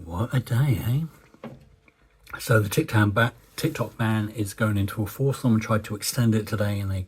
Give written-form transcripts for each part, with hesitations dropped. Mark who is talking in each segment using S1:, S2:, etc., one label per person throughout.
S1: What a day, eh? So the TikTok ban is going into force. Someone tried to extend it today and they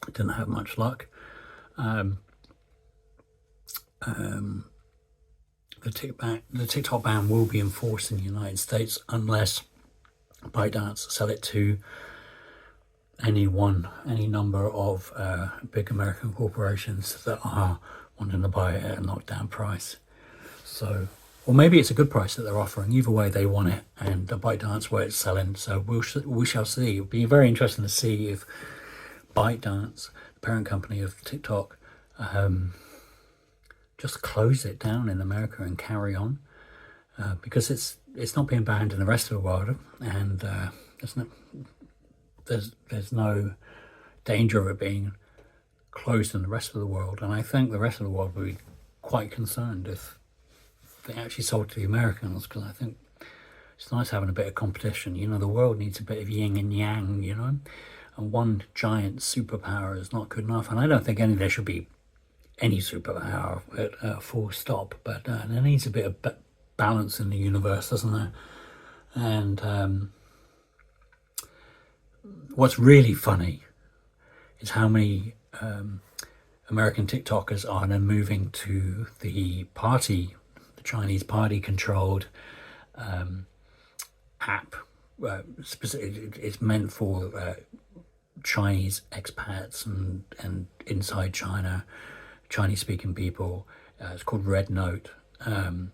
S1: didn't have much luck. The TikTok ban will be enforced in the United States unless ByteDance sell it to any number of big American corporations that are wanting to buy it at a knockdown price. So, or maybe it's a good price that they're offering. Either way, they want it, and the ByteDance where it's selling. So we shall see. It'll be very interesting to see if ByteDance, the parent company of TikTok, just close it down in America and carry on, because it's not being banned in the rest of the world, and there's no danger of it being closed in the rest of the world. And I think the rest of the world would be quite concerned if they actually sold to the Americans, because I think it's nice having a bit of competition. You know, the world needs a bit of yin and yang, you know, and one giant superpower is not good enough. And I don't think there should be any superpower at full stop, but there needs a bit of balance in the universe, doesn't there? And what's really funny is how many American TikTokers are now moving to the Chinese party-controlled app. It's meant for Chinese expats and inside China, Chinese-speaking people. It's called Red Note, and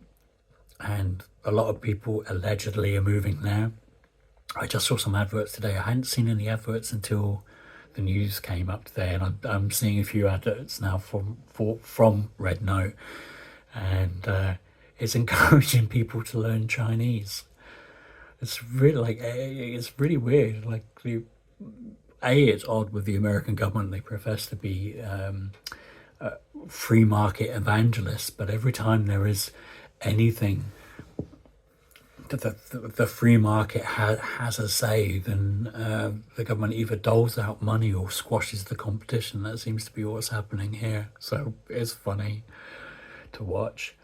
S1: a lot of people allegedly are moving there. I just saw some adverts today. I hadn't seen any adverts until the news came up today, and I'm seeing a few adverts now from Red Note, and it's encouraging people to learn Chinese. It's really weird. Like it's odd with the American government. They profess to be free market evangelists, but every time there is anything the free market has a say, then the government either doles out money or squashes the competition. That seems to be what's happening here. So it's funny to watch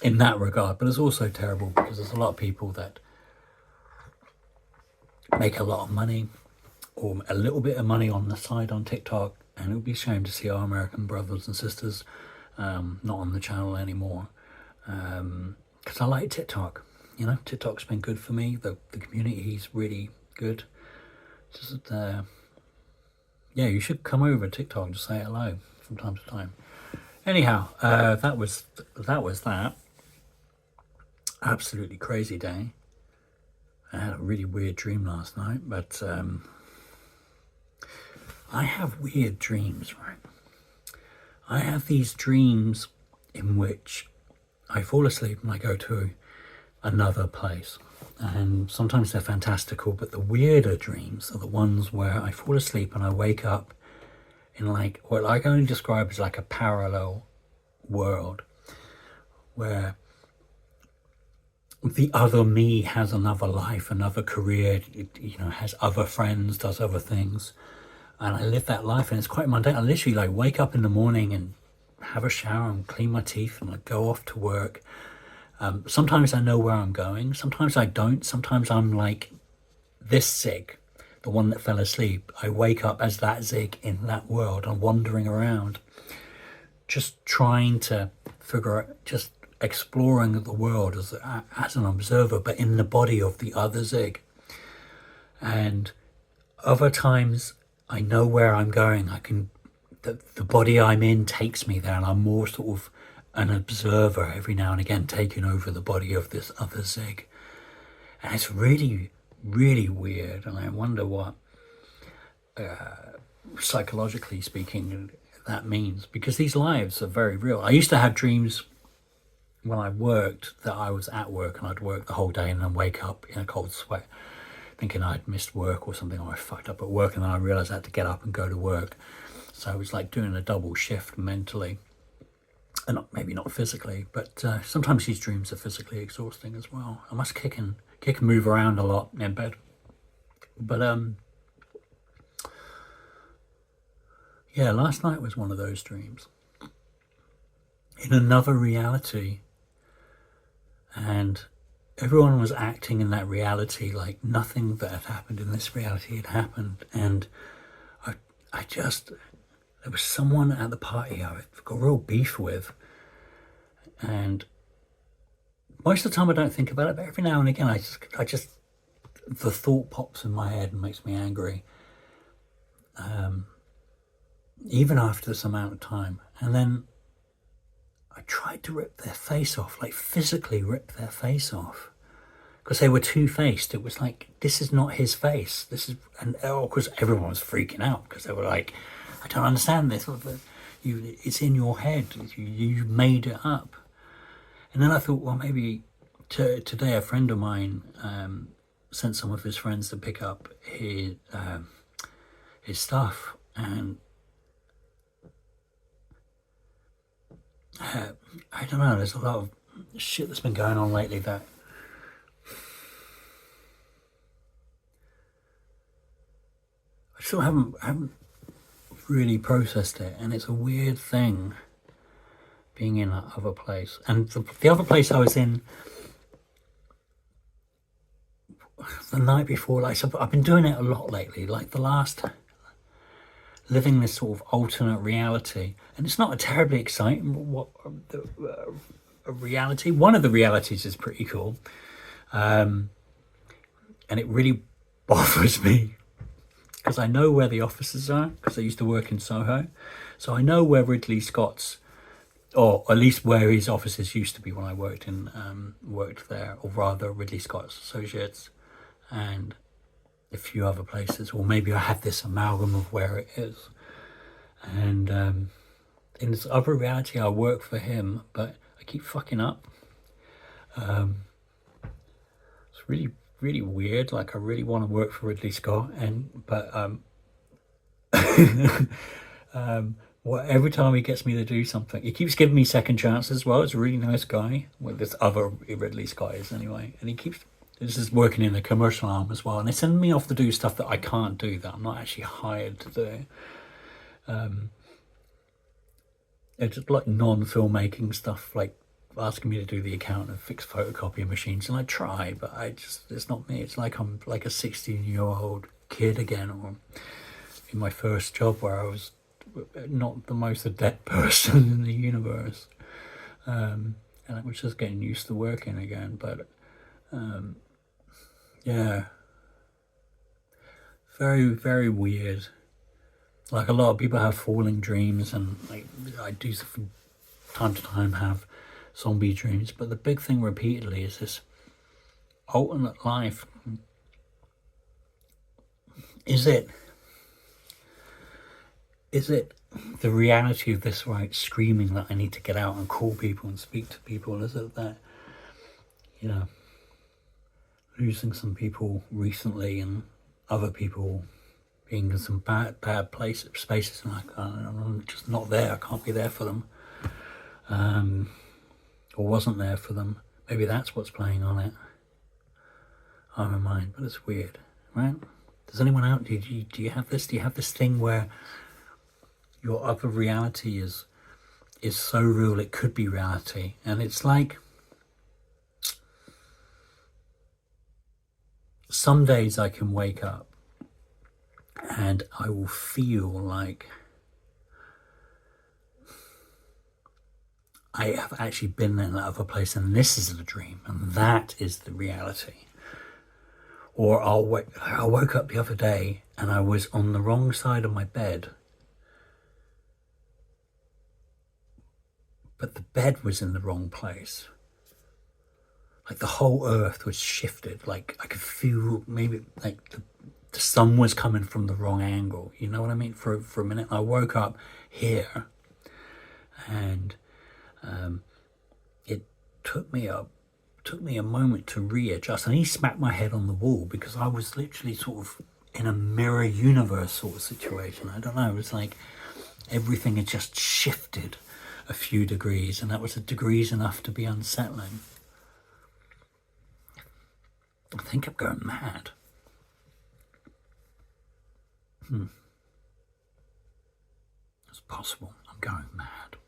S1: in that regard, but it's also terrible because there's a lot of people that make a lot of money or a little bit of money on the side on TikTok, and it would be a shame to see our American brothers and sisters not on the channel anymore. Because I like TikTok, you know, TikTok's been good for me. The community is really good. Just yeah, you should come over to TikTok and just say hello from time to time. Anyhow, that was that. Absolutely crazy day. I had a really weird dream last night, but I have weird dreams, right? I have these dreams in which I fall asleep and I go to another place, and sometimes they're fantastical, but the weirder dreams are the ones where I fall asleep and I wake up in like what I can only describe as like a parallel world where the other me has another life, another career, you know, has other friends, does other things, and I live that life, and it's quite mundane. I literally like wake up in the morning and have a shower and clean my teeth and like go off to work. Sometimes I know where I'm going, sometimes I don't. Sometimes I'm like this Zig, the one that fell asleep. I wake up as that Zig in that world. I'm wandering around just trying to figure out, just exploring the world as an observer, but in the body of the other Zig. And other times I know where I'm going. The body I'm in takes me there, and I'm more sort of an observer every now and again, taking over the body of this other Zig. And it's really, really weird, and I wonder what, psychologically speaking, that means, because these lives are very real. I used to have dreams when I worked that I was at work, and I'd work the whole day and then wake up in a cold sweat thinking I'd missed work or something, or I fucked up at work, and then I realised I had to get up and go to work. So I was like doing a double shift mentally, and maybe not physically, but sometimes these dreams are physically exhausting as well. I must kick and move around a lot in bed. But yeah, last night was one of those dreams. In another reality, and everyone was acting in that reality like nothing that had happened in this reality had happened. And I just, there was someone at the party I got real beef with, and most of the time I don't think about it, but every now and again I just the thought pops in my head and makes me angry, even after this amount of time. And then I tried to rip their face off, like physically rip their face off, because they were two-faced. It was like, this is not his face. This is, and of course everyone was freaking out because they were like, I don't understand this. It's in your head. You made it up. And then I thought, well, maybe today a friend of mine sent some of his friends to pick up his stuff, and I don't know. There's a lot of shit that's been going on lately that I still haven't really processed it, and it's a weird thing being in that other place. And the other place I was in the night before, like, so I've been doing it a lot lately, like the last, living this sort of alternate reality, and it's not a terribly exciting a reality. One of the realities is pretty cool, and it really bothers me because I know where the offices are, because I used to work in Soho, so I know where Ridley Scott's, or at least where his offices used to be when I worked there, or rather Ridley Scott's Associates, and a few other places, or maybe I have this amalgam of where it is. And in this other reality, I work for him, but I keep fucking up. It's really, really weird. Like, I really want to work for Ridley Scott, but every time he gets me to do something, he keeps giving me second chances as well. It's a really nice guy. Well, this other Ridley Scott is anyway, and he keeps. This is working in the commercial arm as well, and they send me off to do stuff that I can't do, that I'm not actually hired to do. It's just like non-filmmaking stuff, like asking me to do the account and fix photocopy machines, and I try, but it's not me. It's like I'm like a 16-year-old kid again, or in my first job where I was not the most adept person in the universe, and I was just getting used to working again. But yeah, very, very weird. Like, a lot of people have falling dreams, and like I do from time to time have zombie dreams, but the big thing repeatedly is this alternate life. Is it the reality of this, right, screaming that I need to get out and call people and speak to people? Is it that, losing some people recently and other people being in some bad spaces, and like, I'm just not there, I can't be there for them, or wasn't there for them. Maybe that's what's playing on it, on my mind. But it's weird, right? Does anyone out, do you have this? Do you have this thing where your other reality is so real it could be reality? And it's like, some days I can wake up and I will feel like I have actually been in that other place, and this is the dream, and that is the reality. Or I woke up the other day and I was on the wrong side of my bed, but the bed was in the wrong place. Like, the whole earth was shifted. Like, I could feel maybe like the sun was coming from the wrong angle. You know what I mean? For a minute, I woke up here, and it took me a moment to readjust. And he smacked my head on the wall, because I was literally sort of in a mirror universe sort of situation. I don't know. It was like everything had just shifted a few degrees, and that was degrees enough to be unsettling. I think I'm going mad. It's possible. I'm going mad.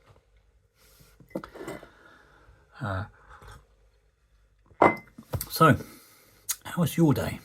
S1: So, how was your day?